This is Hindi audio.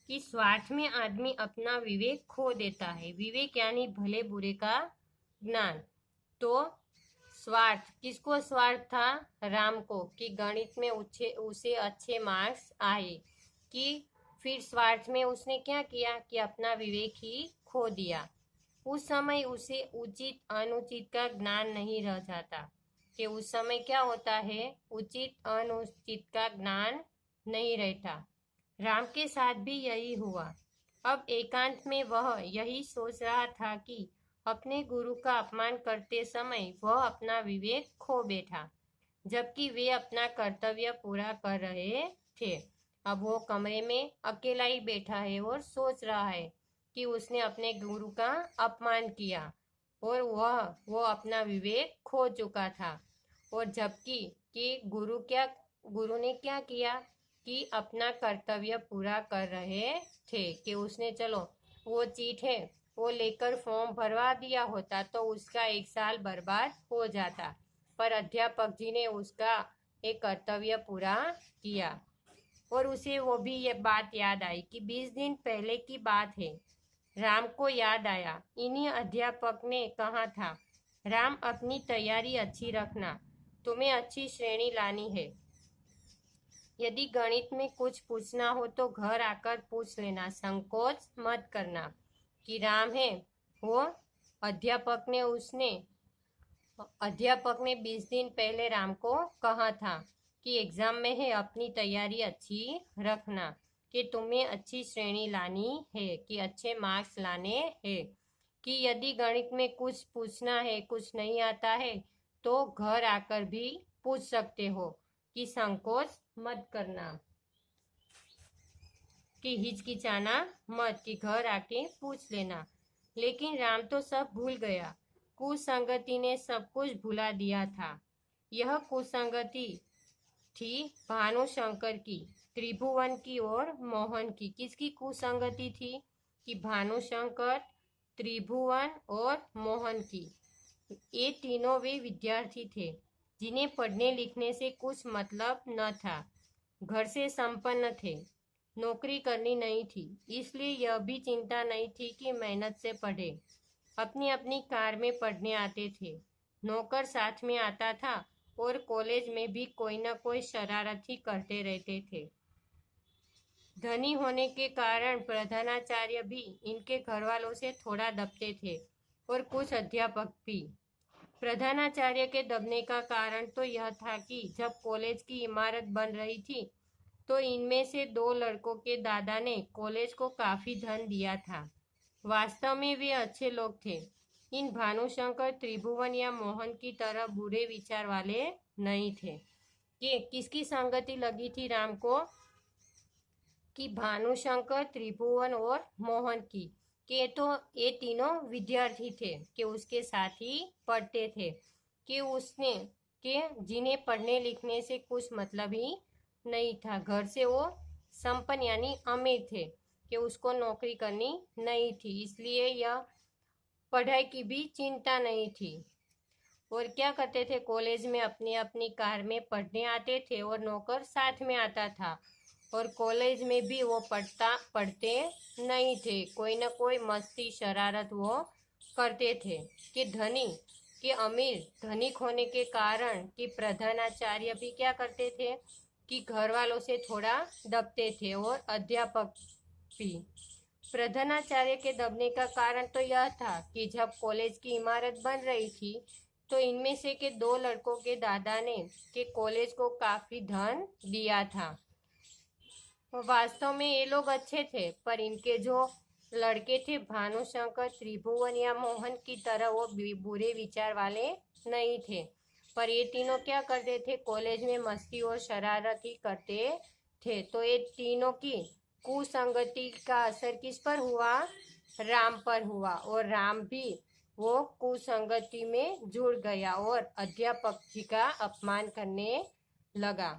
कि स्वार्थ में आदमी अपना विवेक खो देता है। विवेक यानी भले बुरे का ज्ञान। तो स्वार्थ, किसको स्वार्थ था? राम को, कि गणित में उसे अच्छे मार्क्स आए। कि फिर स्वार्थ में उसने क्या किया कि अपना विवेक ही खो दिया। उस समय उसे उचित अनुचित का ज्ञान नहीं रह जाता। कि उस समय क्या होता है, उचित अनुचित का ज्ञान नहीं रहता। राम के साथ भी यही हुआ। अब एकांत में वह यही सोच रहा था कि अपने गुरु का अपमान करते समय वह अपना विवेक खो बैठा, जबकि वे अपना कर्तव्य पूरा कर रहे थे। अब वो कमरे में अकेला ही बैठा है और सोच रहा है कि उसने अपने गुरु का अपमान किया और वो अपना विवेक खो चुका था। और जबकि कि गुरु ने क्या किया कि अपना कर्तव्य पूरा कर रहे थे। कि उसने चलो वो चीट है वो लेकर फॉर्म भरवा दिया होता तो उसका 1 साल बर्बाद हो जाता, पर अध्यापक जी ने उसका एक कर्तव्य पूरा किया। और उसे वो भी ये बात याद आई कि 20 दिन पहले की बात है। राम को याद आया, इन्हीं अध्यापक ने कहा था, राम अपनी तैयारी अच्छी रखना, तुम्हें अच्छी श्रेणी लानी है। यदि गणित में कुछ पूछना हो तो घर आकर पूछ लेना, संकोच मत करना। कि राम है वो अध्यापक ने 20 दिन पहले राम को कहा था कि एग्जाम में है अपनी तैयारी अच्छी रखना, कि तुम्हें अच्छी श्रेणी लानी है, कि अच्छे मार्क्स लाने हैं। कि यदि गणित में कुछ पूछना है, कुछ नहीं आता है तो घर आकर भी पूछ सकते हो, कि संकोच मत करना, कि हिचकिचाना मत, कि घर आके पूछ लेना। लेकिन राम तो सब भूल गया। कुसंगति ने सब कुछ भुला दिया था। यह कुसंगति थी भानुशंकर की, त्रिभुवन की और मोहन की। किसकी कुसंगति थी? कि भानुशंकर, त्रिभुवन और मोहन की। ये तीनों वे विद्यार्थी थे जिन्हें पढ़ने लिखने से कुछ मतलब न था, घर से संपन्न थे, नौकरी करनी नहीं थी, इसलिए यह भी चिंता नहीं थी कि मेहनत से पढ़े। अपनी अपनी कार में पढ़ने आते थे, नौकर साथ में आता था और कॉलेज में भी कोई न कोई शरारत ही करते रहते थे। धनी होने के कारण प्रधानाचार्य भी इनके घर वालों से थोड़ा दबते थे और कुछ अध्यापक भी। प्रधानाचार्य के दबने का कारण तो यह था कि जब कॉलेज की इमारत बन रही थी तो इनमें से 2 लड़कों के दादा ने कॉलेज को काफी धन दिया था। वास्तव में वे अच्छे लोग थे। इन भानुशंकर, त्रिभुवन या मोहन की तरह बुरे विचार वाले नहीं थे। ये किसकी संगति लगी थी राम को? कि भानुशंकर, त्रिभुवन और मोहन की। कि तो ये तीनों विद्यार्थी थे, कि उसके साथ ही पढ़ते थे, कि जिन्हें पढ़ने लिखने से कुछ मतलब ही नहीं था, घर से वो संपन्न यानी अमीर थे, कि उसको नौकरी करनी नहीं थी, इसलिए यह पढ़ाई की भी चिंता नहीं थी। और क्या करते थे, कॉलेज में अपनी अपनी कार में पढ़ने आते थे और नौकर साथ में आता था। और कॉलेज में भी वो पढ़ते नहीं थे, कोई ना कोई मस्ती शरारत वो करते थे। कि अमीर धनिक होने के कारण कि प्रधानाचार्य भी क्या करते थे कि घर वालों से थोड़ा दबते थे और अध्यापक भी। प्रधानाचार्य के दबने का कारण तो यह था कि जब कॉलेज की इमारत बन रही थी तो इनमें से के 2 लड़कों के दादा ने के कॉलेज को काफी धन दिया था। वास्तव में ये लोग अच्छे थे, पर इनके जो लड़के थे भानुशंकर, त्रिभुवन या मोहन की तरह वो बुरे विचार वाले नहीं थे। पर ये तीनों क्या करते थे, कॉलेज में मस्ती और शरारत ही करते थे। तो ये तीनों की कुसंगति का असर किस पर हुआ? राम पर हुआ। और राम भी वो कुसंगति में जुड़ गया और अध्यापक जी का अपमान करने लगा।